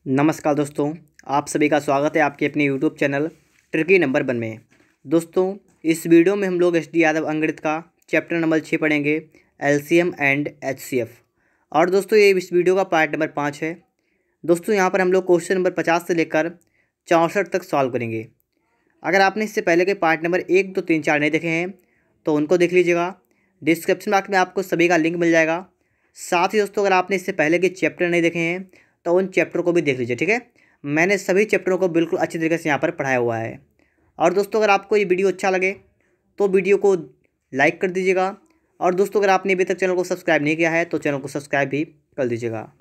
नमस्कार दोस्तों, आप सभी का स्वागत है आपके अपने यूट्यूब चैनल ट्रिकी नंबर 1 में। दोस्तों, इस वीडियो में हम लोग एस.डी. यादव अंकगणित का चैप्टर नंबर 6 पढ़ेंगे, एलसीएम एंड एचसीएफ। और दोस्तों, ये इस वीडियो का पार्ट नंबर 5 है। दोस्तों, यहाँ पर हम लोग क्वेश्चन नंबर 50 से लेकर 64 तक सॉल्व करेंगे। अगर आपने इससे पहले के पार्ट नंबर 1, 2, 3, 4 नहीं देखे हैं तो उनको देख लीजिएगा। डिस्क्रिप्शन बॉक्स में आपको सभी का लिंक मिल जाएगा। साथ ही दोस्तों, अगर आपने इससे पहले के चैप्टर नहीं देखे हैं तो उन चैप्टर को भी देख लीजिए, ठीक है। मैंने सभी चैप्टरों को बिल्कुल अच्छी तरीके से यहाँ पर पढ़ाया हुआ है। और दोस्तों, अगर आपको ये वीडियो अच्छा लगे तो वीडियो को लाइक कर दीजिएगा। और दोस्तों, अगर आपने अभी तक चैनल को सब्सक्राइब नहीं किया है तो चैनल को सब्सक्राइब भी कर दीजिएगा।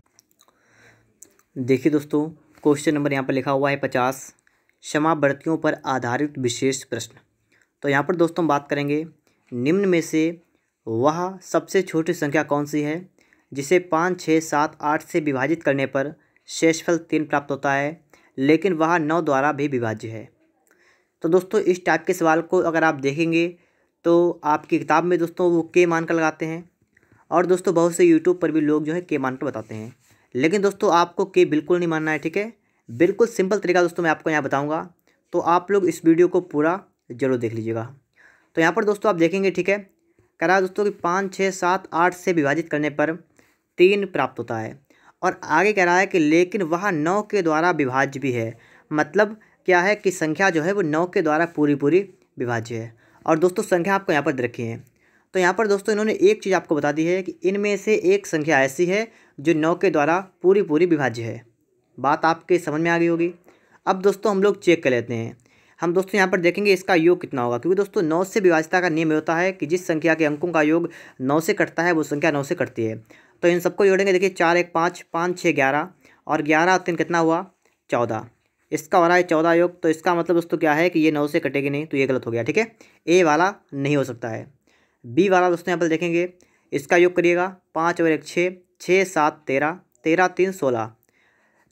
देखिए दोस्तों, क्वेश्चन नंबर यहाँ पर लिखा हुआ है 50, क्षमावर्तियों पर आधारित विशेष प्रश्न। तो यहाँ पर दोस्तों हम बात करेंगे, निम्न में से वह सबसे छोटी संख्या कौन सी है जिसे 5, 6, 7, 8 से विभाजित करने पर शेषफल 3 प्राप्त होता है, लेकिन वह 9 द्वारा भी विभाज्य है। तो दोस्तों, इस टाइप के सवाल को अगर आप देखेंगे तो आपकी किताब में दोस्तों वो के मान कर लगाते हैं। और दोस्तों, बहुत से यूट्यूब पर भी लोग जो है के मान कर बताते हैं, लेकिन दोस्तों आपको के बिल्कुल नहीं मानना है, ठीक है। बिल्कुल सिंपल तरीका दोस्तों मैं आपको यहाँ बताऊँगा, तो आप लोग इस वीडियो को पूरा ज़रूर देख लीजिएगा। तो यहाँ पर दोस्तों आप देखेंगे, ठीक है, कह रहा है दोस्तों कि 5, 6, 7, 8 से विभाजित करने पर 3 प्राप्त होता है। और आगे कह रहा है कि लेकिन वह 9 के द्वारा विभाज्य भी है। मतलब क्या है कि संख्या जो है वो 9 के द्वारा पूरी पूरी विभाज्य है। और दोस्तों, संख्या आपको यहाँ पर दे रखी है। तो यहाँ पर दोस्तों इन्होंने एक चीज़ आपको बता दी है कि इनमें से एक संख्या ऐसी है जो 9 के द्वारा पूरी पूरी विभाज्य है। बात आपके समझ में आ गई होगी। अब दोस्तों हम लोग चेक कर लेते हैं। हम दोस्तों यहाँ पर देखेंगे इसका योग कितना होगा, क्योंकि दोस्तों 9 से विभाज्यता का नियम होता है कि जिस संख्या के अंकों का योग 9 से कटता है वो संख्या 9 से कटती है। तो इन सबको जोड़ेंगे। देखिए 4, 1, 5, 5, 6, 11 और 11 और 3 कितना हुआ 14। इसका हो रहा है 14 योग। तो इसका मतलब दोस्तों क्या है कि ये 9 से कटेगी नहीं, तो ये गलत हो गया, ठीक है। ए वाला नहीं हो सकता है। बी वाला दोस्तों यहाँ पर देखेंगे, इसका योग करिएगा। 5 और 1 6, 6, 7, 13, 13, 3, 16।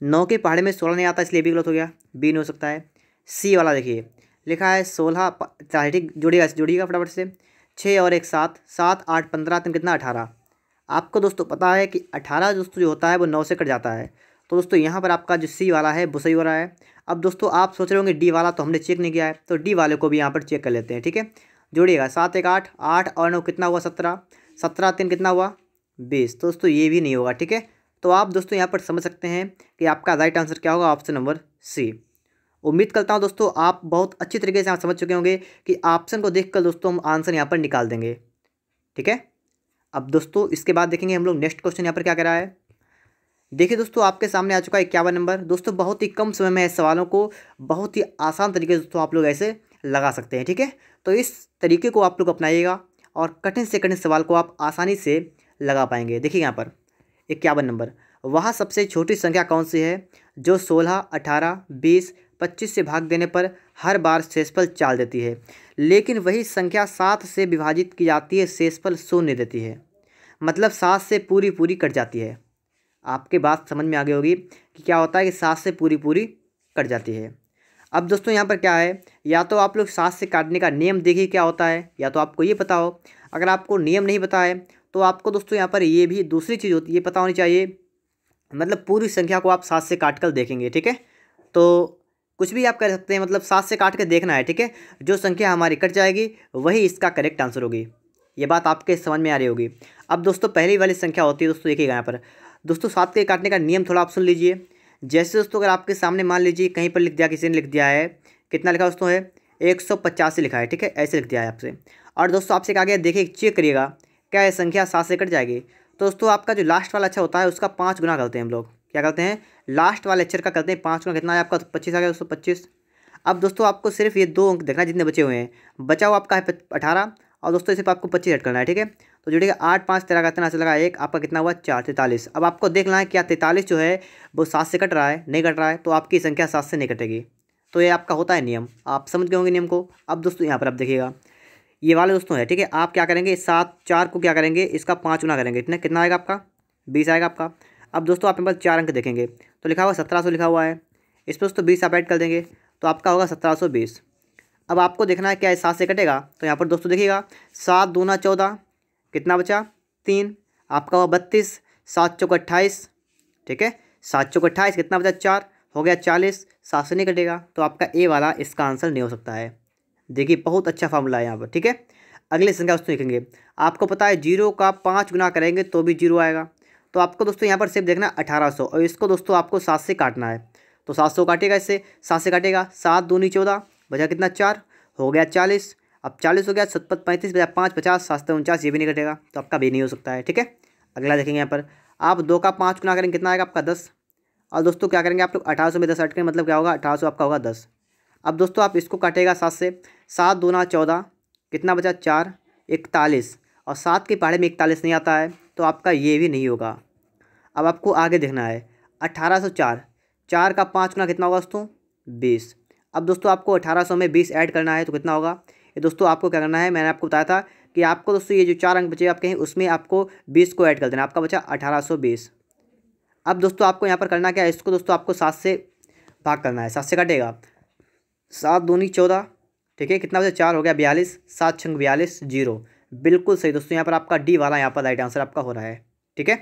9 के पहाड़े में 16 नहीं आता, इसलिए भी गलत हो गया, बी नहीं हो सकता है। सी वाला देखिए लिखा है 16, ठीक, जोड़िएगा फटाफट से। 6 और 1 7, 7, 8, 15, 3 कितना 18। आपको दोस्तों पता है कि 18 दोस्तों जो होता है वो 9 से कट जाता है। तो दोस्तों यहाँ पर आपका जो सी वाला है वो सही हो रहा है। अब दोस्तों आप सोच रहे होंगे डी वाला तो हमने चेक नहीं किया है, तो डी वाले को भी यहाँ पर चेक कर लेते हैं, ठीक है। जोड़िएगा 7, 1, 8, 8 और 9 कितना हुआ 17, 17, 3 कितना हुआ 20। तो दोस्तों ये भी नहीं होगा, ठीक है। तो आप दोस्तों यहाँ पर समझ सकते हैं कि आपका राइट आंसर क्या होगा, ऑप्शन नंबर सी। उम्मीद करता हूँ दोस्तों आप बहुत अच्छी तरीके से आप समझ चुके होंगे कि ऑप्शन को देखकर दोस्तों हम आंसर यहाँ पर निकाल देंगे, ठीक है। अब दोस्तों इसके बाद देखेंगे हम लोग नेक्स्ट क्वेश्चन यहाँ पर क्या कह रहा है। देखिए दोस्तों, आपके सामने आ चुका है 51 नंबर। दोस्तों बहुत ही कम समय में इस सवालों को बहुत ही आसान तरीके से दोस्तों आप लोग ऐसे लगा सकते हैं, ठीक है। तो इस तरीके को आप लोग अपनाइएगा और कठिन से कठिन सवाल को आप आसानी से लगा पाएंगे। देखिए यहाँ पर 51 नंबर, वह सबसे छोटी संख्या कौन सी है जो 16, 18, 20, 25 से भाग देने पर हर बार शेषफल 4 देती है, लेकिन वही संख्या 7 से विभाजित की जाती है, शेषफल 0 देती है। मतलब 7 से पूरी पूरी कट जाती है। आपके बात समझ में आ गई होगी कि क्या होता है कि 7 से पूरी पूरी कट जाती है। अब दोस्तों यहाँ पर क्या है, या तो आप लोग 7 से काटने का नियम देखिए क्या होता है, या तो आपको ये पता हो। अगर आपको नियम नहीं पता है तो आपको दोस्तों यहाँ पर ये भी दूसरी चीज़ होती है, ये पता होनी चाहिए। मतलब पूरी संख्या को आप 7 से काट कर देखेंगे, ठीक है। तो कुछ भी आप कर सकते हैं, मतलब 7 से काट के देखना है, ठीक है। जो संख्या हमारी कट जाएगी वही इसका करेक्ट आंसर होगी। ये बात आपके समझ में आ रही होगी। अब दोस्तों पहली वाली संख्या होती है दोस्तों, देखिएगा यहाँ पर दोस्तों 7 के काटने का नियम थोड़ा आप सुन लीजिए। जैसे दोस्तों अगर आपके सामने मान लीजिए कहीं पर लिख दिया, किसी ने लिख दिया है, कितना लिखा दोस्तों है 185 लिखा है, ठीक है, ऐसे लिख दिया है आपसे। और दोस्तों आपसे कहा गया देखिए चेक करिएगा क्या ये संख्या 7 से कट जाएगी। तो दोस्तों आपका जो लास्ट वाला अक्षर होता है उसका 5 गुना करते हैं हम लोग। क्या करते हैं, लास्ट वाले अक्षर का करते हैं 5 गुना। कितना है आपका 25 आ गया दोस्तों, 25। अब दोस्तों आपको सिर्फ ये 2 अंक देखना जितने बचे हुए हैं, बचा हुआ आपका है 18 और दोस्तों सिर्फ आपको 25 ऐड करना है, ठीक है। तो जुड़ेगा 8, 5, 13 का इतना से लगा 1, आपका कितना हुआ 4, 43। अब आपको देखना है क्या 43 जो है वो 7 से कट रहा है, नहीं कट रहा है, तो आपकी संख्या 7 से नहीं कटेगी। तो ये आपका होता है नियम, आप समझ गए होंगे नियम को। अब दोस्तों यहाँ पर आप देखिएगा ये वाले दोस्तों है, ठीक है। आप क्या करेंगे 7, 4 को क्या करेंगे, इसका 5 गुना करेंगे, इतना कितना आएगा आपका 20 आएगा आपका। अब दोस्तों आप यहाँ पर 4 अंक देखेंगे तो लिखा हुआ 1700 लिखा हुआ है, इस पर दोस्तों 20 आप ऐड कर देंगे तो आपका होगा 1720। अब आपको देखना है क्या 7 से कटेगा, तो यहाँ पर दोस्तों देखिएगा 7 दूना 14, कितना बचा 3, आपका हुआ 32, 7 चौका 28, ठीक है। 7 चौक 28, कितना बचा 4, हो गया 40, 7 से नहीं कटेगा, तो आपका ए वाला इसका आंसर नहीं हो सकता है। देखिए बहुत अच्छा फॉर्मूला है यहाँ पर, ठीक है। अगले संख्या दोस्तों देखेंगे, आपको पता है 0 का 5 गुना करेंगे तो भी 0 आएगा। तो आपको दोस्तों यहाँ पर सिर्फ देखना 1800, और इसको दोस्तों आपको 7 से काटना है। तो 700 काटेगा, इससे 7 से काटेगा, 7 दूनी 14, बचा कितना 4, हो गया 40। अब 40 हो गया, 7 35 बचा 5 50, 7 49, ये भी नहीं कटेगा, तो आपका भी नहीं हो सकता है, ठीक है। अगला देखेंगे यहाँ पर, आप 2 का 5 गुना करेंगे कितना आएगा आपका 10। और दोस्तों क्या करेंगे आप लोग 1800 में 10 हट के मतलब क्या होगा 1800 आपका होगा 10। अब दोस्तों आप इसको काटेगा 7 से, 7 दूना 14, कितना बचा 4, 41, और 7 के पहाड़े में 41 नहीं आता है, तो आपका ये भी नहीं होगा। अब आपको आगे देखना है 1804, 4 का 5 गुना कितना होगा दोस्तों 20। अब दोस्तों आपको 1800 में 20 ऐड करना है तो कितना होगा, ये दोस्तों आपको क्या करना है, मैंने आपको बताया था कि आपको दोस्तों ये जो 4 अंक बचे आपके हैं उसमें आपको 20 को ऐड कर देना, आपका बचा 1820। अब दोस्तों आपको यहाँ पर करना क्या है, इसको दोस्तों आपको 7 से भाग करना है, 7 से कटेगा, 7 दूनी 14, ठीक है, कितना बचा 4, हो गया 42, 7 छंग 42, 0। बिल्कुल सही दोस्तों, यहाँ पर आपका डी वाला यहाँ पर राइट आंसर आपका हो रहा है, ठीक है।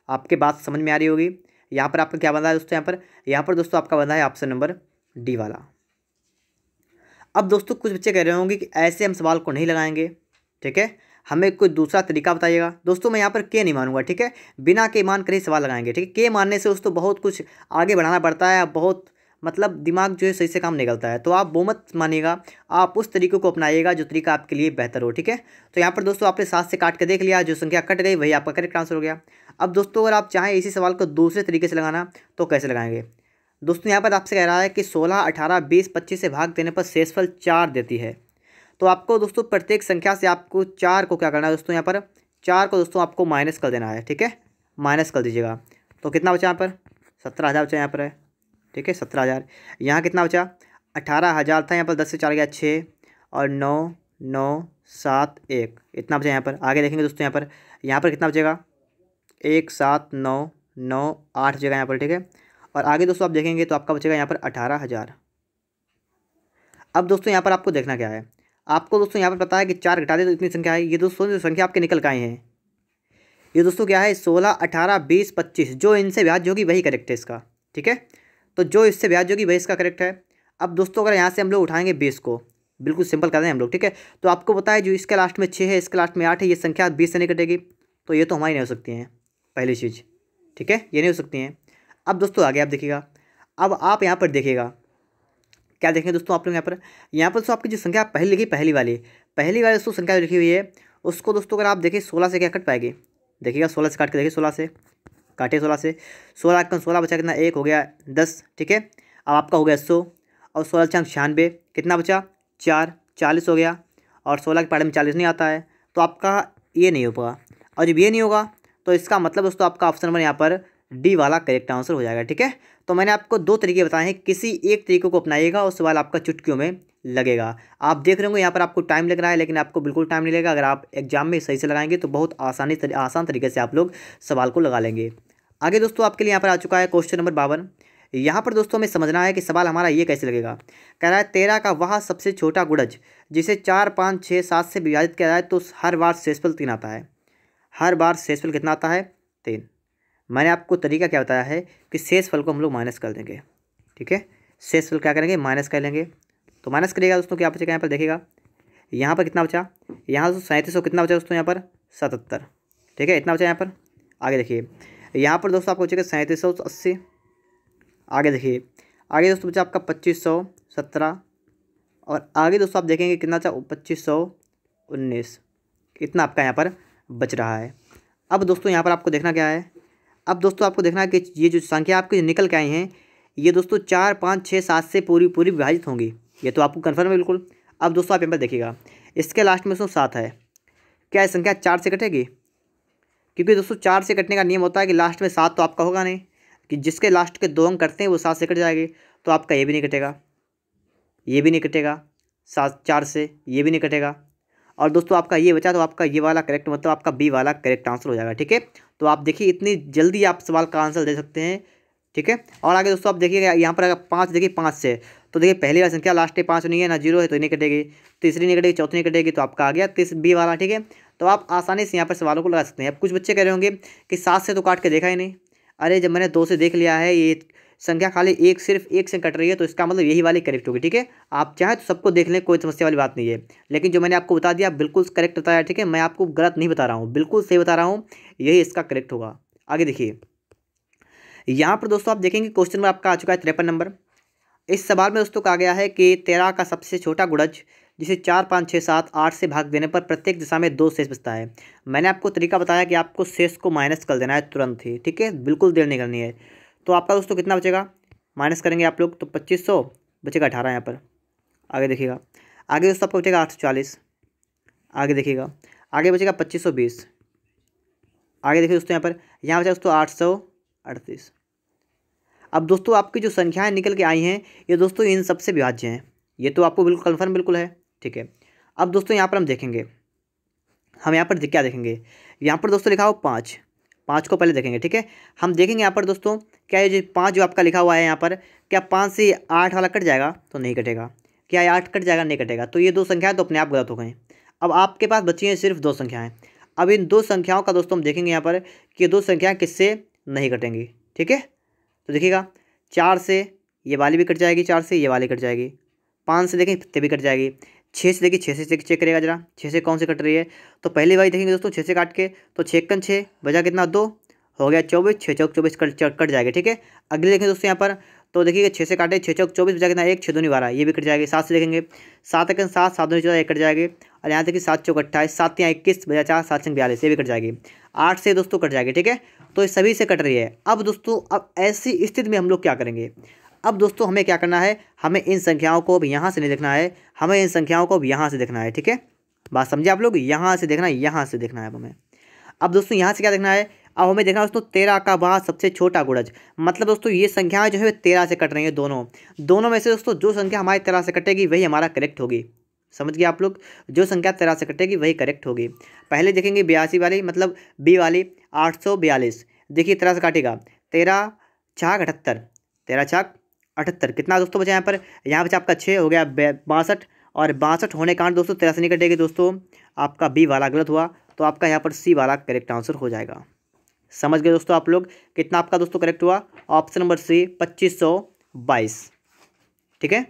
आपके बात समझ में आ रही होगी। यहाँ पर आपका क्या बन रहा है दोस्तों, यहाँ पर दोस्तों आपका बन रहा है ऑप्शन नंबर डी वाला। अब दोस्तों कुछ बच्चे कह रहे होंगे कि ऐसे हम सवाल को नहीं लगाएंगे, ठीक है, हमें कोई दूसरा तरीका बताइएगा। दोस्तों मैं यहाँ पर के नहीं मानूंगा, ठीक है, बिना के मान कर ही सवाल लगाएंगे, ठीक है। के मानने से दोस्तों बहुत कुछ आगे बढ़ाना पड़ता है, बहुत मतलब दिमाग जो है सही से काम निकलता है, तो आप वो मत मानिएगा, आप उस तरीके को अपनाइएगा जो तरीका आपके लिए बेहतर हो, ठीक है। तो यहाँ पर दोस्तों आपने 7 से काट के देख लिया, जो संख्या कट गई वही आपका करेक्ट आंसर हो गया। अब दोस्तों अगर आप चाहें इसी सवाल को दूसरे तरीके से लगाना तो कैसे लगाएंगे। दोस्तों यहाँ पर आपसे कह रहा है कि 16, 18, 20, 25 से भाग देने पर शेषफल 4 देती है। तो आपको दोस्तों प्रत्येक संख्या से आपको 4 को क्या करना है दोस्तों, यहाँ पर 4 को दोस्तों आपको माइनस कर देना है, ठीक है, माइनस कर दीजिएगा। तो कितना बचा यहाँ पर 17,000 बचा यहाँ पर है, ठीक है 17,000। यहाँ कितना बचा 18,000 था, यहाँ पर 10 से 4 गया 6, और 9 9 7 1, इतना बचा यहाँ पर। आगे देखेंगे दोस्तों यहाँ पर कितना बचेगा 1 7 9 9 8 बचेगा यहाँ पर, ठीक है। और आगे दोस्तों आप देखेंगे तो आपका बचेगा यहाँ पर 18,000। अब दोस्तों यहाँ पर आपको देखना क्या है, आपको दोस्तों यहाँ पर पता है कि 4 घटा दे तो इतनी संख्या है। ये दोस्तों जो संख्या आपके निकल के आई हैं ये दोस्तों क्या है 16, 18, 20, 25, जो इनसे ब्याज होगी वही करेक्ट है इसका, ठीक है। तो जो इससे ब्याज होगी वही इसका करेक्ट है। अब दोस्तों अगर यहाँ से हम लोग उठाएंगे 20 को, बिल्कुल सिंपल कर दें हम लोग, ठीक है। तो आपको पता है जो इसके लास्ट में 6 है, इसके लास्ट में 8 है, ये संख्या 20 से नहीं कटेगी, तो ये तो हमारी नहीं हो सकती हैं, पहली चीज़, ठीक है, ये नहीं हो सकती हैं। अब दोस्तों आगे आप देखिएगा, अब आप यहाँ पर देखिएगा क्या देखेंगे दोस्तों, आप लोग यहाँ पर दोस्तों आपकी जो संख्या पहली लिखी पहली वाली दोस्तों संख्या जो लिखी हुई है उसको दोस्तों अगर आप देखिए 16 से क्या कट पाएगी, देखिएगा 16 से काट के देखिए, 16 से काटे, 16 से 16 कम 16 बचा कितना 1, हो गया 10, ठीक है। अब आपका हो गया 100, और 16 चांग 96, कितना बचा 4, 40 हो गया, और 16 के पहाड़े में 40 नहीं आता है, तो आपका ये नहीं हो पाएगा। और जब ये नहीं होगा तो इसका मतलब दोस्तों आपका ऑप्शन नंबर यहाँ पर डी वाला करेक्ट आंसर हो जाएगा, ठीक है। तो मैंने आपको 2 तरीके बताए हैं, किसी एक तरीके को अपनाइएगा और सवाल आपका चुटकियों में लगेगा। आप देख रहे होंगे यहाँ पर आपको टाइम लग रहा है, लेकिन आपको बिल्कुल टाइम नहीं लगेगा। अगर आप एग्जाम में सही से लगाएंगे तो बहुत आसान तरीके से आप लोग सवाल को लगा लेंगे। आगे दोस्तों आपके लिए यहाँ पर आ चुका है क्वेश्चन नंबर 52। यहाँ पर दोस्तों हमें समझना है कि सवाल हमारा ये कैसे लगेगा। कह रहा है 13 का वह सबसे छोटा गुणज जिसे 4, 5, 6, 7 से विभाजित किया जाए तो हर बार शेषफल 3 आता है। हर बार शेषफल कितना आता है 3। मैंने आपको तरीका क्या बताया है कि शेषफल को हम लोग माइनस कर देंगे, ठीक है। शेषफल क्या करेंगे माइनस कर लेंगे, तो माइनस करिएगा दोस्तों क्या बचेगा यहाँ पर देखिएगा, यहाँ पर कितना बचा, यहाँ दोस्तों 3700, कितना बचा दोस्तों यहाँ पर 77, ठीक है, इतना बचा यहाँ पर। आगे देखिए यहाँ पर दोस्तों आपको बचेगा 3780। आगे देखिए आगे दोस्तों बचा आपका 2517, और आगे दोस्तों आप देखेंगे कितना बचा 2519, इतना आपका यहाँ पर बच रहा है। अब दोस्तों यहाँ पर आपको देखना क्या है, अब दोस्तों आपको देखना है कि ये जो संख्या आपकी निकल के आई हैं ये दोस्तों 4, 5, 6, 7 से पूरी विभाजित होंगी, ये तो आपको कन्फर्म है बिल्कुल। अब दोस्तों आप यहाँ पर देखिएगा इसके लास्ट में दोस्तों 7 है, क्या ये संख्या 4 से कटेगी, क्योंकि दोस्तों 4 से कटने का नियम होता है कि लास्ट में 7 तो आपका होगा नहीं, कि जिसके लास्ट के 2 अंक कटते हैं वो 7 से कट जाएगी, तो आपका ये भी नहीं कटेगा, ये भी नहीं कटेगा, 4 से ये भी नहीं कटेगा, और दोस्तों आपका ये बचा, तो आपका ये वाला करेक्ट मतलब आपका बी वाला करेक्ट आंसर हो जाएगा, ठीक है। तो आप देखिए इतनी जल्दी आप सवाल का आंसर दे सकते हैं, ठीक है। और आगे दोस्तों आप देखिएगा यहाँ पर अगर 5 देखिए 5 से, तो देखिए पहली वाली संख्या लास्ट में 5 नहीं है ना 0 है, तो नहीं कटेगी, तीसरी नहीं कटेगी, चौथी नहीं कटेगी, तो आपका आ गया बी वाला, ठीक है। तो आप आसानी से यहाँ पर सवालों को लगा सकते हैं। अब कुछ बच्चे कह रहे होंगे कि 7 से तो काट के देखा ही नहीं, अरे जब मैंने 2 से देख लिया है ये संख्या खाली एक सिर्फ एक से कट रही है, तो इसका मतलब यही वाली करेक्ट होगी। ठीक है, आप चाहें तो सबको देख लें, कोई समस्या वाली बात नहीं है, लेकिन जो मैंने आपको बता दिया बिल्कुल करेक्ट बताया। ठीक है, मैं आपको गलत नहीं बता रहा हूँ, बिल्कुल सही बता रहा हूँ, यही इसका करेक्ट होगा। आगे देखिए, यहाँ पर दोस्तों आप देखेंगे क्वेश्चन में आपका आ चुका है 53 नंबर। इस सवाल में दोस्तों कहा गया है कि 13 का सबसे छोटा गुणज जिसे 4, 5, 6, 7, 8 से भाग देने पर प्रत्येक दिशा में 2 शेष बचता है। मैंने आपको तरीका बताया कि आपको शेष को माइनस कर देना है तुरंत ही। ठीक है, बिल्कुल देर नहीं करनी है। तो आपका दोस्तों कितना बचेगा, माइनस करेंगे आप लोग तो 2500 बचेगा 18 यहाँ पर। आगे देखिएगा, आगे दोस्तों आपको बचेगा 840। आगे देखिएगा, आगे बचेगा 2520। आगे देखिए दोस्तों यहाँ बचा दोस्तों 838। अब दोस्तों आपकी जो संख्याएं निकल के आई हैं ये दोस्तों इन सबसे विभाज्य हैं, ये तो आपको बिल्कुल कन्फर्म बिल्कुल है। ठीक है, अब दोस्तों यहाँ पर हम देखेंगे, हम यहाँ पर क्या देखेंगे, यहाँ पर दोस्तों लिखा हो 5, 5 को पहले देखेंगे। ठीक है, हम देखेंगे यहाँ पर दोस्तों क्या ये जो 5 जो आपका लिखा हुआ है यहाँ पर, क्या 5 से 8 वाला कट जाएगा, तो नहीं कटेगा। क्या ये 8 कट जाएगा, नहीं कटेगा। तो ये 2 संख्याएँ तो अपने आप गलत हो गई। अब आपके पास बची हैं सिर्फ 2 संख्याएँ। अब इन 2 संख्याओं का दोस्तों हम देखेंगे यहाँ पर कि ये 2 संख्याएँ किससे नहीं कटेंगी। ठीक है, तो देखिएगा 4 से ये वाली भी कट जाएगी, 4 से ये वाली कट जाएगी, 5 से देखें तो भी कट जाएगी, 6 से देखिए 6 से चेक करेगा जरा, 6 से कौन से कट रही है, तो पहली बार देखेंगे दोस्तों 6 से काट के, तो 6 6 बजा कितना 2 हो गया 24, 6 चौक 24 कट जाएगा। ठीक है, अगले देखेंगे दोस्तों यहाँ पर, तो देखिए 6 से काटे 6 चौक 24 बजा कितना 1, 6 दूनी 12 ये भी कट जाएगी। 7 से देखेंगे 7 1 7, 7 दूनी 14 1 कट जाएगी। और यहाँ देखिए 7 चौक 28, 7 यहाँ 21 बजा 4, 7 6 42 ये भी कट जाएगी। 8 से दोस्तों कट जाएगी। ठीक है, तो ये सभी से कट रही है। अब दोस्तों अब ऐसी स्थिति में हम लोग क्या करेंगे, अब दोस्तों हमें क्या करना है, हमें इन संख्याओं को अब यहाँ से नहीं देखना है, हमें इन संख्याओं को अब यहाँ से देखना है। ठीक है, बात समझे आप लोग, यहाँ से देखना है, यहाँ से देखना है अब हमें। अब दोस्तों यहाँ से क्या देखना है, अब हमें देखना है दोस्तों 13 का वह सबसे छोटा गुणज, मतलब दोस्तों ये संख्याएं जो है 13 से कट रही हैं, दोनों में से दोस्तों जो संख्या हमारी 13 से कटेगी वही हमारा करेक्ट होगी। समझ गए आप लोग, जो संख्या 13 से कटेगी वही करेक्ट होगी। पहले देखेंगे 82 वाली, मतलब बी वाली 842, देखिए 13 से काटेगा, 13 छाक 78, 13 छाक 78 कितना दोस्तों बचा यहाँ बचा आपका 6 हो गया 62, और 62 होने के कारण दोस्तों 13 से नहीं कटेगी दोस्तों, आपका बी वाला गलत हुआ, तो आपका यहाँ पर सी वाला करेक्ट आंसर हो जाएगा। समझ गए दोस्तों आप लोग, कितना आपका दोस्तों करेक्ट हुआ, ऑप्शन नंबर सी 2522। ठीक है,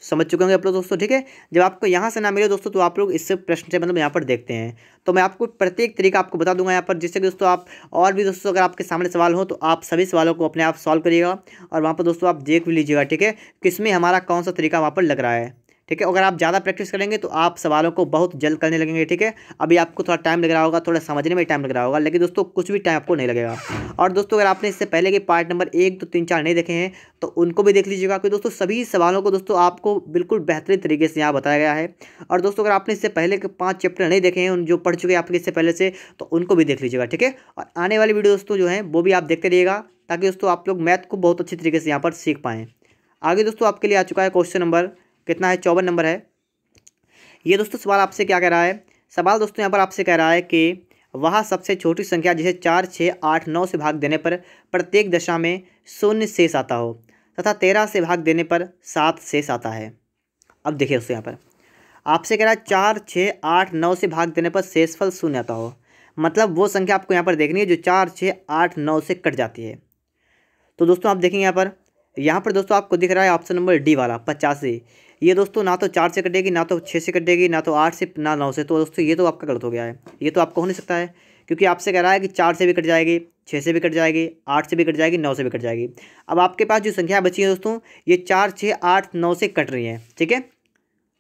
समझ चुके होंगे आप लोग दोस्तों। ठीक है, जब आपको यहाँ से ना मिले दोस्तों तो आप लोग इससे प्रश्न से मतलब यहाँ पर देखते हैं, तो मैं आपको प्रत्येक तरीका आपको बता दूंगा यहाँ पर, जिससे कि दोस्तों आप और भी दोस्तों अगर आपके सामने सवाल हो तो आप सभी सवालों को अपने आप सॉल्व करिएगा, और वहाँ पर दोस्तों आप देख भी लीजिएगा। ठीक है, किसमें हमारा कौन सा तरीका वहाँ पर लग रहा है। ठीक है, अगर आप ज़्यादा प्रैक्टिस करेंगे तो आप सवालों को बहुत जल्द करने लगेंगे। ठीक है, अभी आपको थोड़ा टाइम लग रहा होगा, थोड़ा समझने में टाइम लग रहा होगा, लेकिन दोस्तों कुछ भी टाइम आपको नहीं लगेगा। और दोस्तों अगर आपने इससे पहले के पार्ट नंबर 1, 2, 3, 4 नहीं देखे हैं तो उनको भी देख लीजिएगा, क्योंकि दोस्तों सभी सवालों को दोस्तों आपको बिल्कुल बेहतरीन तरीके से यहाँ बताया गया है। और दोस्तों अगर आपने इससे पहले के 5 चैप्टर नहीं देखे हैं, उन जो पढ़ चुके हैं आपके इससे पहले से, तो उनको भी देख लीजिएगा। ठीक है, और आने वाली वीडियो दोस्तों जो है वो भी आप देखते रहिएगा, ताकि दोस्तों आप लोग मैथ को बहुत अच्छी तरीके से यहाँ पर सीख पाएँ। आगे दोस्तों आपके लिए आ चुका है क्वेश्चन नंबर कितना है, 54 नंबर है। ये दोस्तों सवाल आपसे क्या कह रहा है, सवाल दोस्तों यहाँ पर आपसे कह रहा है कि वह सबसे छोटी संख्या जिसे 4, 6, 8, 9 से भाग देने पर प्रत्येक दशा में 0 शेष आता हो तथा 13 से भाग देने पर 7 शेष आता है। अब देखिए दोस्तों यहाँ पर आपसे कह रहा है 4, 6, 8, 9 से भाग देने पर शेषफल 0 आता हो, मतलब वो संख्या आपको यहाँ पर देखनी है जो 4, 6, 8, 9 से कट जाती है। तो दोस्तों आप देखेंगे यहाँ पर दोस्तों आपको दिख रहा है ऑप्शन नंबर डी वाला 85। ये दोस्तों ना तो 4 से कटेगी, ना तो 6 से कटेगी, ना तो 8 से, ना 9 से, तो दोस्तों ये तो आपका गलत हो गया है, ये तो आपका हो नहीं सकता है, क्योंकि आपसे कह रहा है कि 4 से भी कट जाएगी, 6 से भी कट जाएगी, 8 से भी कट जाएगी, 9 से भी कट जाएगी। अब आपके पास जो संख्या बची है दोस्तों ये 4, 6, 8, 9 से कट रही हैं। ठीक है,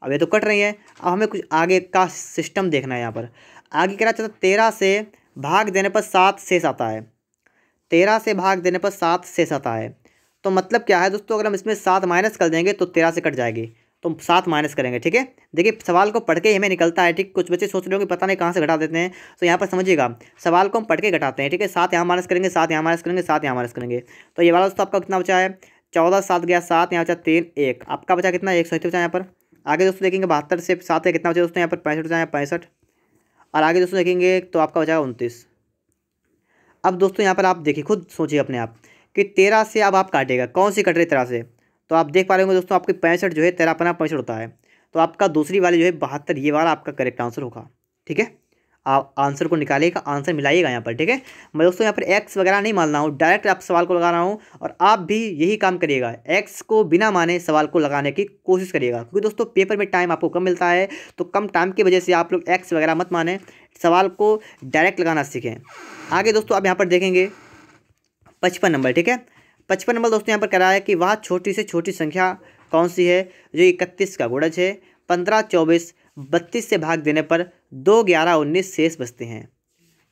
अब ये तो कट रही हैं, अब हमें कुछ आगे का सिस्टम देखना है। यहाँ पर आगे कह रहा है 13 से भाग देने पर 7 शेष आता है, 13 से भाग देने पर 7 शेष आता है, तो मतलब क्या है दोस्तों, अगर हम इसमें 7 माइनस कर देंगे तो 13 से कट जाएगी, तो 7 माइनस करेंगे। ठीक है, देखिए सवाल को पढ़ के ही हमें निकलता है। ठीक, कुछ बच्चे सोच रहे हो कि पता नहीं कहाँ से घटा देते हैं, तो यहाँ पर समझिएगा सवाल को हम पढ़ के घटाते हैं। ठीक है, 7 यहाँ माइनस करेंगे, 7 यहाँ माइनस करेंगे, 7 यहाँ माइनस करेंगे, तो ये वाला दोस्तों आपका कितना बचा है, 14, 7 गया 7, यहाँ बचा 3, 1, आपका बचा कितना 170 बचा यहाँ पर। आगे दोस्तों देखेंगे 72 से 7 कितना बचा दोस्तों यहाँ पर 65 बचा, 65, और आगे दोस्तों देखेंगे तो आपका बचा 29। अब दोस्तों यहाँ पर आप देखिए, खुद सोचिए अपने आप कि 13 से अब आप काटेगा, कौन सी कट रही 13 से, तो आप देख पा रहे होंगे दोस्तों आपकी 65 जो है 13 पना 65 होता है, तो आपका दूसरी वाली जो है 72 ये वाला आपका करेक्ट आंसर होगा। ठीक है, आप आंसर को निकालिएगा, आंसर मिलाइएगा यहाँ पर, ठीक है। मैं दोस्तों यहाँ पर एक्स वगैरह नहीं मान रहा हूँ, डायरेक्ट आप सवाल को लगा रहा हूँ और आप भी यही काम करिएगा, एक्स को बिना माने सवाल को लगाने की कोशिश करिएगा, क्योंकि दोस्तों पेपर में टाइम आपको कम मिलता है, तो कम टाइम की वजह से आप लोग एक्स वगैरह मत माने, सवाल को डायरेक्ट लगाना सीखें। आगे दोस्तों आप यहाँ पर देखेंगे 55 नंबर, ठीक है। 55 नंबर दोस्तों यहाँ पर कह रहा है कि वह छोटी से छोटी संख्या कौन सी है जो 31 का गुणज है, 15, 24, 32 से भाग देने पर 2, 11, 19 शेष बचते हैं।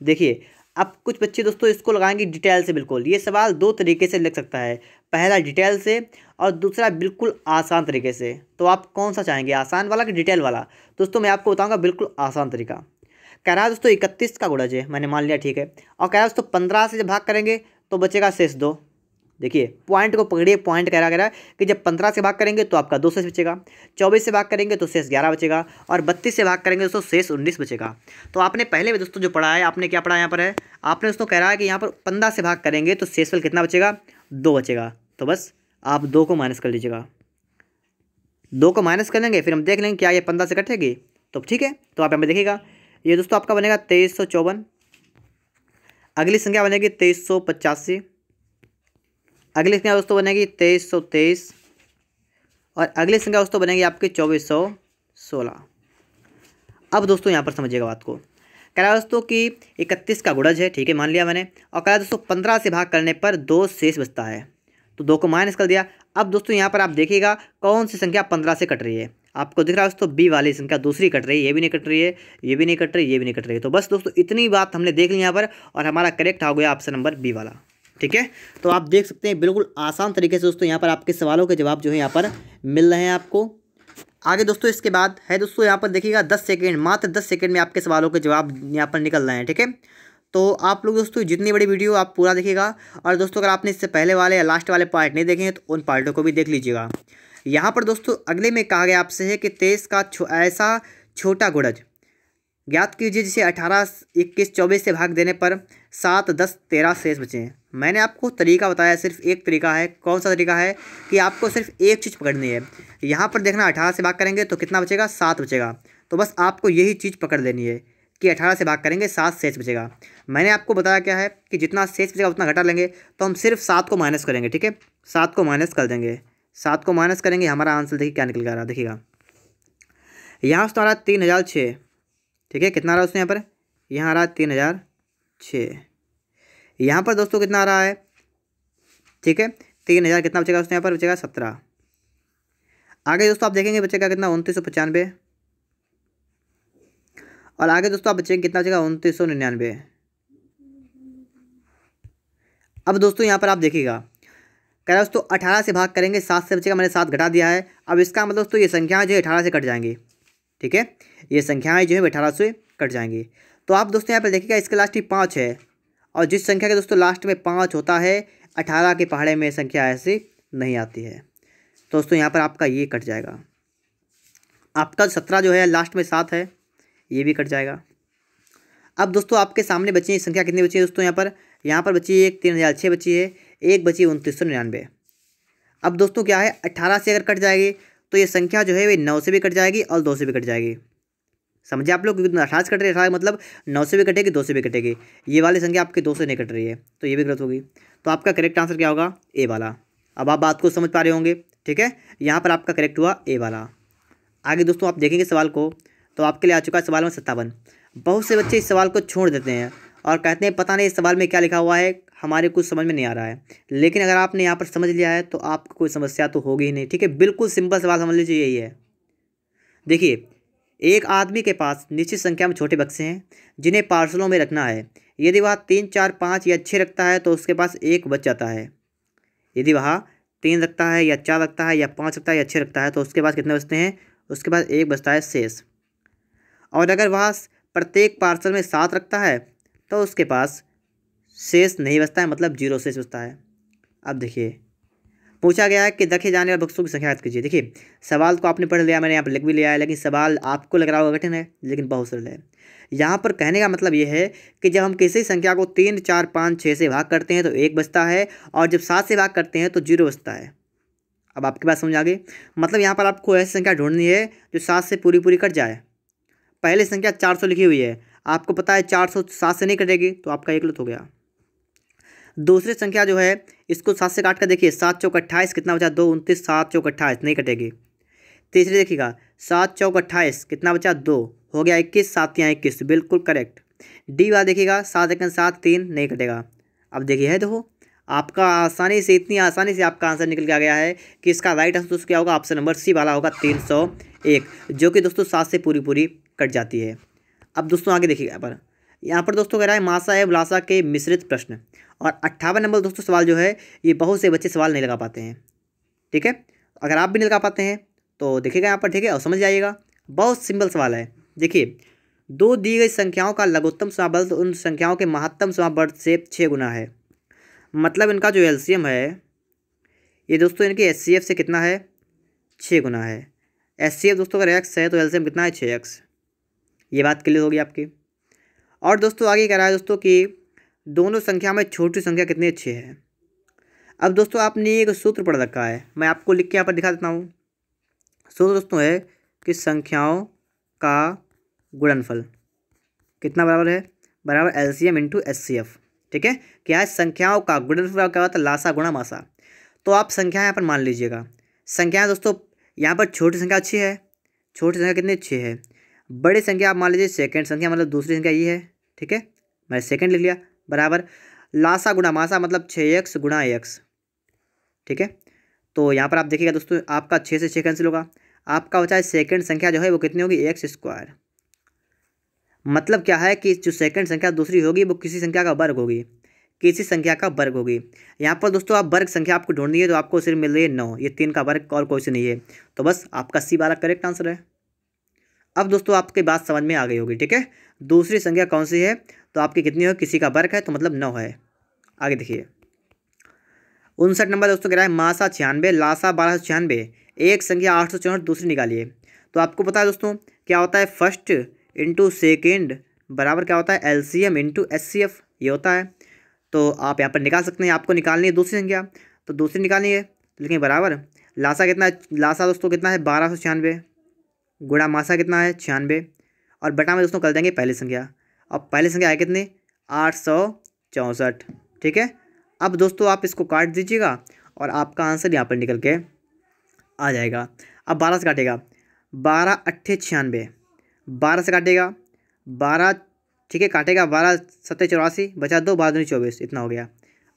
देखिए अब कुछ बच्चे दोस्तों इसको लगाएंगे डिटेल से, बिल्कुल ये सवाल दो तरीके से लग सकता है, पहला डिटेल से और दूसरा बिल्कुल आसान तरीके से। तो आप कौन सा चाहेंगे, आसान वाला कि डिटेल वाला? दोस्तों मैं आपको बताऊंगा बिल्कुल आसान तरीका। कह रहा है दोस्तों 31 का गुणज है, मैंने मान लिया, ठीक है, और कह रहा है दोस्तों 15 से जब भाग करेंगे तो बचेगा शेष 2। देखिए पॉइंट को पकड़िए, पॉइंट कह रहा है कि जब 15 से भाग करेंगे तो आपका 2 शेष बचेगा, 24 से भाग करेंगे तो शेष 11 बचेगा, और 32 से भाग करेंगे दोस्तों शेष 19 बचेगा। तो आपने पहले भी दोस्तों जो पढ़ा है, आपने क्या पढ़ा यहाँ पर है, आपने दोस्तों कह रहा है कि यहाँ पर 15 से भाग करेंगे तो शेषफल कितना बचेगा, 2 बचेगा। तो बस आप 2 को माइनस कर लीजिएगा, 2 को माइनस कर लेंगे, फिर हम देख लेंगे क्या ये 15 से कटेगी, तो ठीक है। तो आप यहाँ पर देखिएगा, ये दोस्तों आपका बनेगा 2354, अगली संख्या बनेगी 2385, अगली संख्या दोस्तों बनेगी 2323, और अगली संख्या दोस्तों बनेगी आपकी 2416। अब दोस्तों यहाँ पर समझिएगा बात को, कह रहा है दोस्तों कि 31 का गुणज है, ठीक है, मान लिया मैंने, और कह रहा है दोस्तों 15 से भाग करने पर 2 शेष बचता है, तो 2 को माइनस कर दिया। अब दोस्तों यहाँ पर आप देखिएगा कौन सी संख्या 15 से कट रही है, आपको दिख रहा है दोस्तों बी वाली संख्या दूसरी कट रही है, ये भी नहीं कट रही है, ये भी नहीं कट रही, ये भी नहीं कट रही है। तो बस दोस्तों इतनी बात हमने देख ली यहाँ पर, और हमारा करेक्ट हो गया ऑप्शन नंबर बी वाला, ठीक है। तो आप देख सकते हैं बिल्कुल आसान तरीके से दोस्तों यहाँ पर आपके सवालों के जवाब जो है यहाँ पर मिल रहे हैं आपको। आगे दोस्तों इसके बाद है दोस्तों यहाँ पर देखिएगा 10 सेकेंड, मात्र 10 सेकेंड में आपके सवालों के जवाब यहाँ पर निकल रहे हैं, ठीक है। तो आप लोग दोस्तों जितनी बड़ी वीडियो आप पूरा देखिएगा, और दोस्तों अगर आपने इससे पहले वाले या लास्ट वाले पार्ट नहीं देखे हैं तो उन पार्टों को भी देख लीजिएगा। यहाँ पर दोस्तों अगले में कहा गया आपसे है कि 23 का ऐसा छोटा गुणज ज्ञात कीजिए जिसे 18, 21, 24 से भाग देने पर 7, 10, 13 शेष बचे हैं। मैंने आपको तरीका बताया, सिर्फ एक तरीका है, कौन सा तरीका है कि आपको सिर्फ एक चीज़ पकड़नी है। यहाँ पर देखना 18 से भाग करेंगे तो कितना बचेगा, 7 बचेगा, तो बस आपको यही चीज़ पकड़ लेनी है कि 18 से भाग करेंगे 7 शेष बचेगा। मैंने आपको बताया क्या है कि जितना शेष बचेगा उतना घटा लेंगे, तो हम सिर्फ 7 को माइनस करेंगे, ठीक है, 7 को माइनस कर देंगे, 7 को माइनस करेंगे, हमारा आंसर देखिए क्या निकल रहा, देखिएगा यहाँ से आ रहा 3006, ठीक है, कितना आ रहा है दोस्तों यहाँ पर, यहाँ आ रहा है 3006, यहाँ पर दोस्तों कितना आ रहा है, ठीक है, 3000 कितना बचेगा दोस्तों यहाँ पर, बचेगा 17। आगे दोस्तों आप देखेंगे बचेगा कितना, 2995, और आगे दोस्तों आप बचेंगे कितना बचेगा, 2999। अब दोस्तों यहाँ पर आप देखिएगा, कह रहा है दोस्तों 18 से भाग करेंगे 7 से बचेगा, मैंने 7 घटा दिया है। अब इसका मतलब दोस्तों ये संख्याएं जो है 18 से कट जाएंगी, ठीक है, ये संख्याएं जो है 18 से कट जाएंगी। तो आप दोस्तों यहाँ पर देखिएगा इसके लास्ट ही 5 है, और जिस संख्या के दोस्तों लास्ट में 5 होता है, 18 के पहाड़े में संख्या ऐसी नहीं आती है, तो दोस्तों यहाँ पर आपका ये कट जाएगा। आपका 17 जो है लास्ट में 7 है, ये भी कट जाएगा। अब दोस्तों आपके सामने बची संख्या कितनी बची है दोस्तों, यहाँ पर बची एक 3006 बची है, एक बची 2999। अब दोस्तों क्या है, 18 से अगर कट जाएगी तो ये संख्या जो है वे 9 से भी कट जाएगी और 2 से भी कट जाएगी, समझे आप लोग, क्योंकि 18 से कट रही है, 18 मतलब 9 से भी कटेगी, 2 से भी कटेगी, ये वाली संख्या आपकी 2 से नहीं कट रही है, तो ये भी गलत होगी। तो आपका करेक्ट आंसर क्या होगा, ए वाला। अब आप बात को समझ पा रहे होंगे, ठीक है, यहाँ पर आपका करेक्ट हुआ ए वाला। आगे दोस्तों आप देखेंगे सवाल को, तो आपके लिए आ चुका है सवाल नंबर 57। बहुत से बच्चे इस सवाल को छोड़ देते हैं और कहते हैं पता नहीं इस सवाल में क्या लिखा हुआ है, हमारे कुछ समझ में नहीं आ रहा है। लेकिन अगर आपने यहाँ पर समझ लिया है तो आपको कोई समस्या तो होगी ही नहीं, ठीक है, बिल्कुल सिंपल सवाल समझ लीजिए, यही है। देखिए एक आदमी के पास निश्चित संख्या में छोटे बक्से हैं जिन्हें पार्सलों में रखना है। यदि वह 3, 4, 5 या 6 रखता है तो उसके पास एक बच जाता है। यदि वह 3 रखता है या 4 रखता है या 5 रखता है या 6 रखता है तो उसके पास कितने बचते हैं, उसके पास एक बचता है शेष। और अगर वह प्रत्येक पार्सल में 7 रखता है तो उसके पास शेष नहीं बचता है, मतलब 0 शेष बचता है। अब देखिए पूछा गया है कि रखे जाने वाले बक्सों की संख्या याद कीजिए। देखिए सवाल को आपने पढ़ लिया, मैंने यहाँ पर लिख भी लिया है, लेकिन सवाल आपको लग रहा होगा कठिन है, लेकिन बहुत सरल है। यहाँ पर कहने का मतलब ये है कि जब हम किसी संख्या को 3, 4, 5, 6 से भाग करते हैं तो एक बचता है, और जब 7 से भाग करते हैं तो 0 बचता है। अब आपकी बात समझ आ गई, मतलब यहाँ पर आपको ऐसी संख्या ढूंढनी है जो 7 से पूरी कट जाए। पहली संख्या 400 लिखी हुई है, आपको पता है 407 से नहीं कटेगी, तो आपका एक गलत हो गया। दूसरी संख्या जो है इसको 7 से काट कर देखिए, 7 चौक 28 कितना बचा 2 29, 7 चौक 28 नहीं कटेगी। तीसरी देखिएगा 7 चौक 28 कितना बचा 2 हो गया 21, 7 यहाँ 21 बिल्कुल करेक्ट। डी वाला देखिएगा 7 1 7 3 नहीं कटेगा। अब देखिए है देखो आपका आसानी से, इतनी आसानी से आपका आंसर निकल के आ गया है कि इसका राइट आंसर दोस्तों क्या होगा, ऑप्शन नंबर सी वाला होगा 301, जो कि दोस्तों 7 से पूरी पूरी कट जाती है। अब दोस्तों आगे देखिएगा यहाँ पर दोस्तों कह रहा है मासा एवं लासा के मिश्रित प्रश्न, और 58 नंबर दोस्तों सवाल जो है ये बहुत से बच्चे सवाल नहीं लगा पाते हैं। ठीक है, अगर आप भी नहीं लगा पाते हैं तो देखिएगा यहाँ पर, ठीक है, और समझ जाइएगा। बहुत सिंपल सवाल है। देखिए, दो दी गई संख्याओं का लघुत्तम समाबल उन संख्याओं के महत्तम समाबल से 6 गुना है। मतलब इनका जो एलसीएम है ये दोस्तों इनके एचसीएफ से कितना है, 6 गुना है। एचसीएफ दोस्तों अगर एक्स है तो एलसीएम कितना है, 6x। ये बात क्लियर होगी आपकी। और दोस्तों आगे कह रहा है दोस्तों कि दोनों संख्या में छोटी संख्या कितनी अच्छी है। अब दोस्तों आपने एक सूत्र पढ़ रखा है, मैं आपको लिख के यहाँ पर दिखा देता हूँ। सूत्र दोस्तों है कि संख्याओं का गुणनफल कितना बराबर है, बराबर एलसीएम इंटू एचसीएफ। ठीक है, क्या है, संख्याओं का गुणनफल क्या होता है, लासा गुणा मासा। तो आप संख्या यहाँ पर मान लीजिएगा, संख्या दोस्तों यहाँ पर छोटी संख्या अच्छी है, छोटी संख्या कितनी अच्छी है, बड़ी संख्या आप मान लीजिए सेकंड संख्या मतलब दूसरी संख्या ये है। ठीक है, मैंने सेकंड लिख लिया, बराबर लासा गुणा मासा मतलब 6x गुणा x। ठीक है, तो यहाँ पर आप देखिएगा दोस्तों आपका 6 से 6 कैंसिल होगा, आपका बचा है सेकंड संख्या जो है वो कितनी होगी, x²। मतलब क्या है कि जो सेकंड संख्या दूसरी होगी वो किसी संख्या का वर्ग होगी, किसी संख्या का वर्ग होगी। यहाँ पर दोस्तों आप वर्ग संख्या आपको ढूंढनी है तो आपको सिर्फ मिल रही है 9, ये 3 का वर्ग और कोई से नहीं है, तो बस आपका सी वाला करेक्ट आंसर है। अब दोस्तों आपकी बात समझ में आ गई होगी। ठीक है, दूसरी संख्या कौन सी है, तो आपकी कितनी हो, किसी का वर्ग है तो मतलब 9 है। आगे देखिए 59 नंबर दोस्तों कह रहा है मासा 96 लासा 1296, एक संख्या 864 दूसरी निकालिए। तो आपको पता है दोस्तों क्या होता है, फर्स्ट इंटू सेकेंड बराबर क्या होता है, एलसीएम इंटू एचसीएफ, ये होता है। तो आप यहाँ पर निकाल सकते हैं, आपको निकालनी है दूसरी संख्या तो दूसरी निकालनी है, लेकिन बराबर लासा कितना है, लासा दोस्तों कितना है 1296 गुणा मासा कितना है 96, और बटा में दोस्तों कर देंगे पहली संख्या, अब पहली संख्या है कितनी 864। ठीक है, अब दोस्तों आप इसको काट दीजिएगा और आपका आंसर यहाँ पर निकल के आ जाएगा। अब 12 से काटेगा, 12 8 96, 12 से काटेगा 12, ठीक है, काटेगा 12 7 84, बचा 2 12 दूनी 24, इतना हो गया।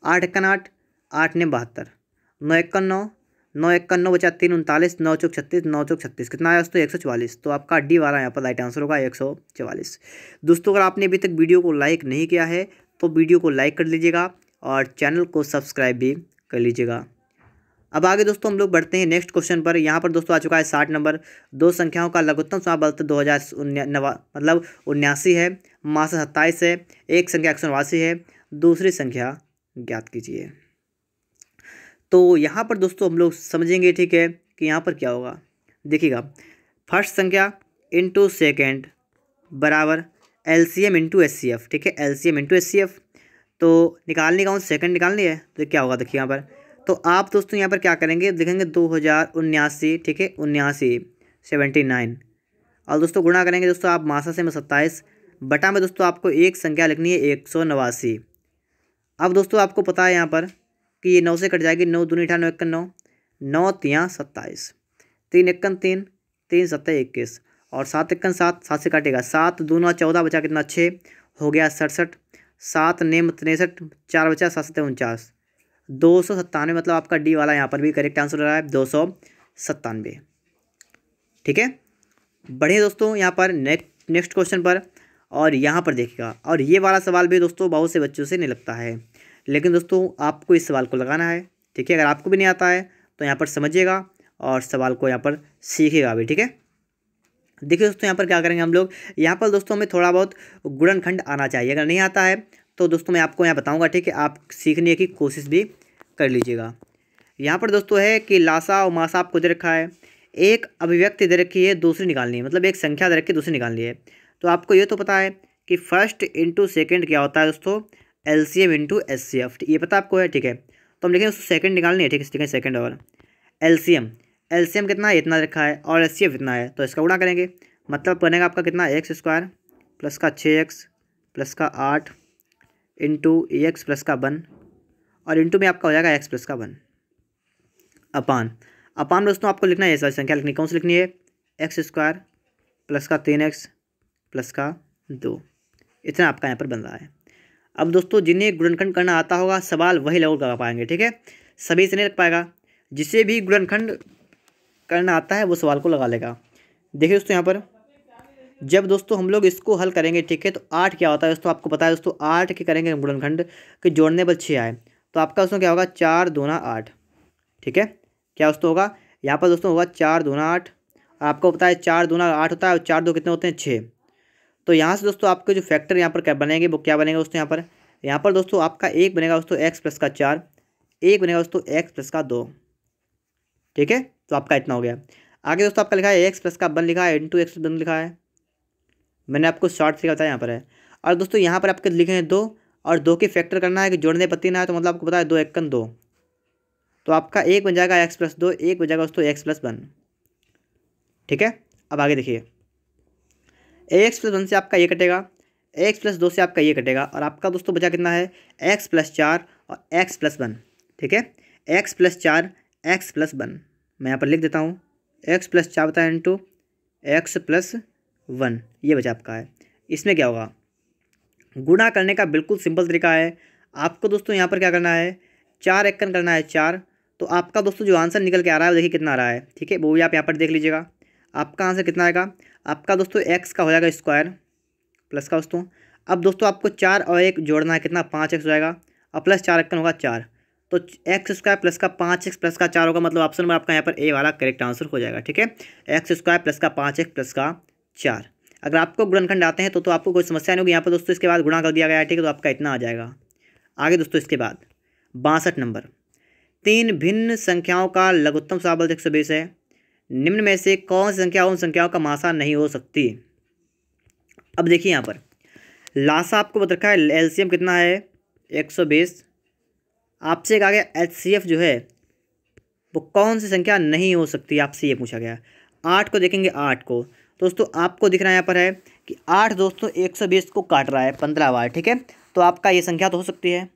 8 1 8, 8 9 72, 9 1 9, 9 1 9 बचा 3 39, 9 चौक 36, 9 चौक 36 कितना आया दोस्तों 144। तो आपका डी वाला यहाँ पर राइट आंसर होगा 144। दोस्तों अगर आपने अभी तक वीडियो को लाइक नहीं किया है तो वीडियो को लाइक कर लीजिएगा और चैनल को सब्सक्राइब भी कर लीजिएगा। अब आगे दोस्तों हम लोग बढ़ते हैं नेक्स्ट क्वेश्चन पर। यहाँ पर दोस्तों आ चुका है 60 नंबर, दो संख्याओं का लघुत्तम समाबल 2079 मतलब 79 है, मासा 27 है, एक संख्या 189 है, दूसरी संख्या ज्ञात कीजिए। तो यहाँ पर दोस्तों हम लोग समझेंगे, ठीक है, कि यहाँ पर क्या होगा। देखिएगा फर्स्ट संख्या इंटू सेकेंड बराबर एलसीएम इंटू एचसीएफ। ठीक है, एलसीएम इंटू एचसीएफ, तो निकालने का हूँ सेकेंड निकालनी है तो क्या होगा देखिए यहाँ पर। तो आप दोस्तों यहाँ पर क्या करेंगे, देखेंगे 2079, ठीक है 79 79, और दोस्तों गुणा करेंगे दोस्तों आप मासा से 27, बटा में दोस्तों आपको एक संख्या लिखनी है 189। अब दोस्तों आपको पता है यहाँ पर कि ये 9 से कट जाएगी, 9 दूनी 9 1 9, 9 3 27, 3 1 3, 3 7 21, और 7 1 7, 7 से काटेगा 7 दूना 14, बचा कितना 6 हो गया 67, 7 नेम 63, 4 बचा 7 7 49, 297, मतलब आपका डी वाला यहाँ पर भी करेक्ट आंसर रहा है 297। ठीक है, बढ़िए दोस्तों यहाँ पर नेक्स्ट क्वेश्चन पर, और यहाँ पर देखिएगा, और ये वाला सवाल भी दोस्तों बहुत से बच्चों से नहीं लगता है, लेकिन दोस्तों आपको इस सवाल को लगाना है। ठीक है, अगर आपको भी नहीं आता है तो यहाँ पर समझिएगा और सवाल को यहाँ पर सीखिएगा भी। ठीक है, देखिए दोस्तों यहाँ पर क्या करेंगे हम लोग, यहाँ पर दोस्तों हमें थोड़ा बहुत गुणनखंड आना चाहिए, अगर नहीं आता है तो दोस्तों मैं आपको यहाँ बताऊँगा। ठीक है, आप सीखने की कोशिश भी कर लीजिएगा। यहाँ पर दोस्तों है कि लासा और मासा आपको दे रखा है, एक अभिव्यक्ति दे रखी है दूसरी निकालनी है, मतलब एक संख्या दे रखी है दूसरी निकालनी है। तो आपको ये तो पता है कि फर्स्ट इंटू सेकेंड क्या होता है दोस्तों, एलसीएम इंटू एचसीएफ, ये पता आपको है। ठीक है, तो हम लिखेंगे सेकंड निकालनी है। ठीक है, सेकंड सेकंड और एलसीएम, एलसीएम कितना है, इतना रखा है, और एचसीएफ इतना है, तो इसका गुणा करेंगे, मतलब बनेगा आपका कितना x² प्लस का 6x प्लस का 8 इंटू एक्स प्लस का 1 और इंटू में आपका हो जाएगा x प्लस का 1 अपान अपान दोस्तों आपको लिखना है ये सारी संख्या लिखनी, कौन सी लिखनी है, एक्स स्क्वायर प्लस का 3x प्लस का 2, इतना आपका यहाँ पर बन रहा है। अब दोस्तों जिन्हें गुणनखंड करना आता होगा सवाल वही लोग लगा पाएंगे, ठीक है, सभी से नहीं लग पाएगा। जिसे भी गुणनखंड करना आता है वो सवाल को लगा लेगा। देखिए दोस्तों यहाँ पर जब दोस्तों हम लोग इसको हल करेंगे, ठीक है, तो 8 क्या होता है दोस्तों आपको पता है दोस्तों, 8 के करेंगे गुणनखंड के जोड़ने पर 6 आए तो आपका दोस्तों क्या होगा 4 दूना 8, ठीक है, क्या दोस्तों होगा यहाँ पर दोस्तों होगा 4 दूना 8। आपको पता है 4 दूना 8 होता है और 4 दो कितने होते हैं 6। तो यहाँ से दोस्तों आपके जो फैक्टर यहाँ पर क्या बनेंगे वो क्या बनेगा दोस्तों, यहाँ पर दोस्तों आपका एक बनेगा दोस्तों एक्स प्लस का 4, एक बनेगा दोस्तों एक्स प्लस का 2, ठीक है, तो आपका इतना हो गया। आगे दोस्तों आपका लिखा है एक्स प्लस का 1 लिखा है इंटू एक्स 1 लिखा है, मैंने आपको शॉर्ट से बताया यहाँ पर है। और दोस्तों यहाँ पर आपके लिखे हैं 2 और 2 के फैक्टर करना है कि जोड़ने पर 3 आए तो मतलब आपको पता है 2 1 2, तो आपका एक बन जाएगा एक्स प्लस 2, एक बन जाएगा दोस्तों एक्स प्लस 1, ठीक है। अब आगे देखिए एक्स प्लस 1 से आपका ये कटेगा, एक्स प्लस 2 से आपका ये कटेगा और आपका दोस्तों बचा कितना है एक्स प्लस 4 और एक्स प्लस 1, ठीक है, एक्स प्लस 4 एक्स प्लस 1, मैं यहाँ पर लिख देता हूँ एक्स प्लस 4 बताया इंटू एक्स प्लस 1, ये बचा आपका है। इसमें क्या होगा गुणा करने का बिल्कुल सिंपल तरीका है। आपको दोस्तों यहाँ पर क्या करना है 4 एकन करना है 4, तो आपका दोस्तों जो आंसर निकल के आ रहा है वो देखिए कितना आ रहा है, ठीक है, वो भी आप यहाँ पर देख लीजिएगा। आपका आंसर कितना आएगा, आपका दोस्तों एक्स का हो जाएगा स्क्वायर प्लस का दोस्तों, अब दोस्तों आपको 4 और 1 जोड़ना है, कितना 5x हो जाएगा और प्लस 4 एकन होगा 4, तो एक्स स्क्वायर प्लस का 5x प्लस का 4 होगा, मतलब ऑप्शन में आपका यहाँ पर ए वाला करेक्ट आंसर हो जाएगा, ठीक है, एक्स स्क्वायर प्लस का 5x प्लस का 4। अगर आपको गुणनखंड आते हैं तो आपको कोई समस्या नहीं होगी, यहाँ पर दोस्तों इसके बाद गुणा कर दिया गया है, ठीक है, तो आपका इतना आ जाएगा। आगे दोस्तों इसके बाद 62 नंबर, 3 भिन्न संख्याओं का लघुत्तम साबल 120 है, निम्न में से कौन सी संख्या उन संख्याओं का मासा नहीं हो सकती। अब देखिए यहाँ पर लासा आपको बता रखा है, एलसीएम कितना है 120, आपसे कहा गया एचसीएफ जो है वो कौन सी संख्या नहीं हो सकती, आपसे ये पूछा गया। 8 को देखेंगे, 8 को दोस्तों आपको दिख रहा है यहाँ पर है कि 8 दोस्तों 120 को काट रहा है 15 बार, ठीक है, तो आपका ये संख्या तो हो सकती है।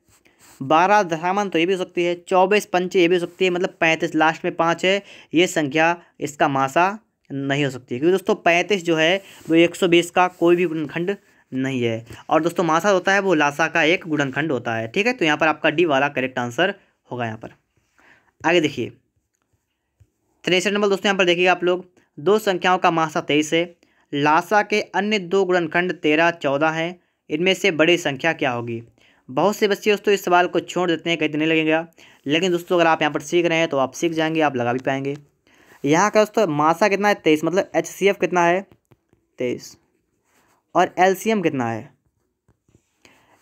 12 दशामन तो ये भी हो सकती है, 24 पंचे ये भी हो सकती है, मतलब 35 लास्ट में 5 है, ये संख्या इसका मासा नहीं हो सकती, क्योंकि दोस्तों 35 जो है वो 120 का कोई भी गुणनखंड नहीं है, और दोस्तों मासा होता है वो लासा का एक गुणनखंड होता है, ठीक है, तो यहाँ पर आपका डी वाला करेक्ट आंसर होगा। यहाँ पर आगे देखिए 63 नंबर दोस्तों, यहाँ पर देखिए आप लोग, 2 संख्याओं का मासा 23 है, लासा के अन्य 2 गुणनखंड 13 14 हैं, इनमें से बड़ी संख्या क्या होगी। बहुत से बच्चे दोस्तों इस सवाल को छोड़ देते हैं, कहते नहीं लगेगा, लेकिन दोस्तों अगर आप यहाँ पर सीख रहे हैं तो आप सीख जाएंगे, आप लगा भी पाएंगे। यहाँ का दोस्तों मासा कितना है 23, मतलब एचसीएफ कितना है 23, और एलसीएम कितना है,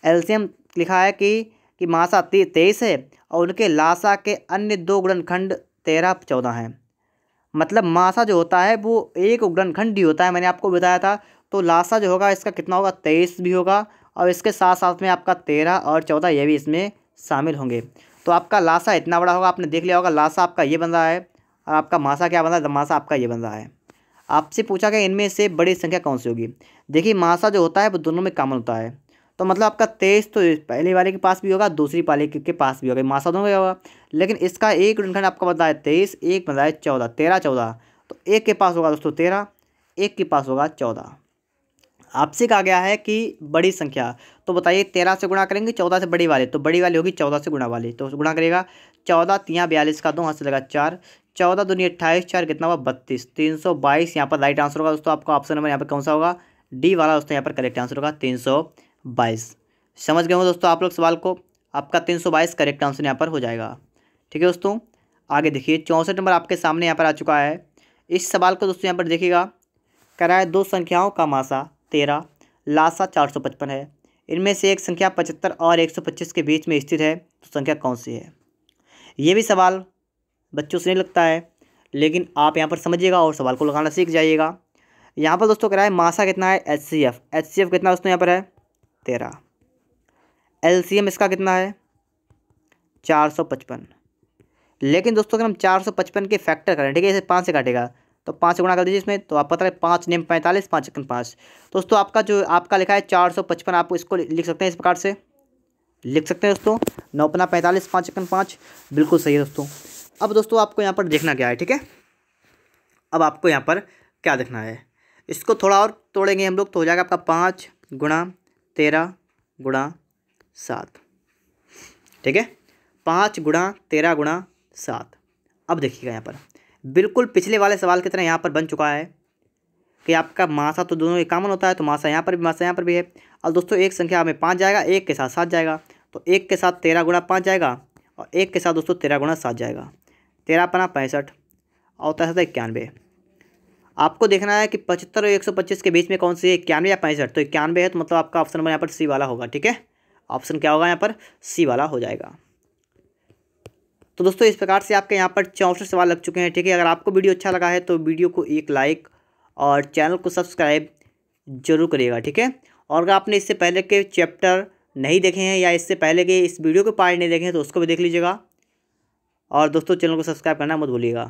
एलसीएम लिखा है कि मासा 23 है और उनके लासा के अन्य 2 गुणनखंड 13 14 हैं, मतलब मासा जो होता है वो एक गुणनखंड ही होता है, मैंने आपको बताया था। तो लासा जो होगा इसका कितना होगा 23 भी होगा, और इसके साथ साथ में आपका 13 और 14 ये भी इसमें शामिल होंगे, तो आपका लासा इतना बड़ा होगा। आपने देख लिया होगा लासा आपका ये बन रहा है और आपका मासा क्या बन रहा है, मासा आपका ये बन रहा है। आपसे पूछा गया इनमें से बड़ी संख्या कौन सी होगी। देखिए मासा जो होता है वो दोनों में कॉमन होता है, तो मतलब आपका 23 तो पहले वाले के पास भी होगा, दूसरी वाले के पास भी होगा, मासा दोनों का होगा, लेकिन इसका एक गुणनखंड आपका बता है 23, एक बता है 14, 13 14, तो एक के पास होगा दोस्तों 13, एक के पास होगा 14। आपसे कहा गया है कि बड़ी संख्या, तो बताइए 13 से गुणा करेंगे 14 से बड़ी वाले, तो बड़ी वाली होगी 14 से गुणा वाली, तो गुणा करेगा 14 3 42 का 2 हाथ से लगा 4, 14 दूनी 28, 4 कितना हुआ 32, 322 यहाँ पर राइट आंसर होगा दोस्तों। आपका ऑप्शन नंबर यहाँ पर कौन सा होगा, डी वाला दोस्तों यहाँ पर करेक्ट आंसर होगा 322। समझ गए हो दोस्तों आप लोग सवाल को, आपका 322 करेक्ट आंसर यहाँ पर हो जाएगा, ठीक है दोस्तों। आगे देखिए 64 नंबर आपके सामने यहाँ पर आ चुका है। इस सवाल को दोस्तों यहाँ पर देखिएगा, कह रहा है 2 संख्याओं का मासा 13, लासा 455 है, इनमें से एक संख्या 75 और 125 के बीच में स्थित है, तो संख्या कौन सी है। ये भी सवाल बच्चों से नहीं लगता है, लेकिन आप यहाँ पर समझिएगा और सवाल को लगाना सीख जाइएगा। यहाँ पर दोस्तों कह रहा है मासा कितना है एचसीएफ, एचसीएफ कितना दोस्तों यहाँ पर है 13, एलसीएम इसका कितना है 455, लेकिन दोस्तों अगर हम 455 के फैक्टर करें, ठीक है, इसे 5 से काटेगा तो 5 गुणा कर दीजिए इसमें, तो आप पता है 5 नेम 45, 5 एकम 5। दोस्तों आपका जो आपका लिखा है 455, आप इसको लिख सकते हैं, इस प्रकार से लिख सकते हैं दोस्तों। 9 पना 45, 5 एकम 5, बिल्कुल सही है दोस्तों। अब दोस्तों आपको यहाँ पर देखना क्या है, ठीक है। अब आपको यहाँ पर क्या देखना है, इसको थोड़ा और तोड़ेंगे हम लोग तो हो जाएगा आपका 5 गुणा 13 गुणा 7, ठीक है। 5 गुणा 13 गुणा 7। अब देखिएगा यहाँ पर बिल्कुल पिछले वाले सवाल की तरह यहाँ पर बन चुका है कि आपका मासा तो दोनों एक कॉमन होता है, तो मासा यहाँ पर भी, मासा यहाँ पर भी है। और दोस्तों एक संख्या में 5 जाएगा, एक के साथ 7 जाएगा, तो एक के साथ 13 गुणा 5 जाएगा और एक के साथ दोस्तों 13 गुणा 7 जाएगा। 13 पना 65 और 91। आपको देखना है कि 75 और 125 के बीच में कौन सी है, 91 या 65। तो 91 है, तो मतलब आपका ऑप्शन नंबर यहाँ पर सी वाला होगा, ठीक है। ऑप्शन क्या होगा यहाँ पर, सी वाला हो जाएगा। तो दोस्तों इस प्रकार से आपके यहाँ पर 64 सवाल लग चुके हैं, ठीक है। अगर आपको वीडियो अच्छा लगा है तो वीडियो को एक लाइक और चैनल को सब्सक्राइब जरूर करिएगा, ठीक है। और अगर आपने इससे पहले के चैप्टर नहीं देखे हैं या इससे पहले के इस वीडियो के पार्ट नहीं देखे हैं तो उसको भी देख लीजिएगा। और दोस्तों चैनल को सब्सक्राइब करना मत भूलिएगा।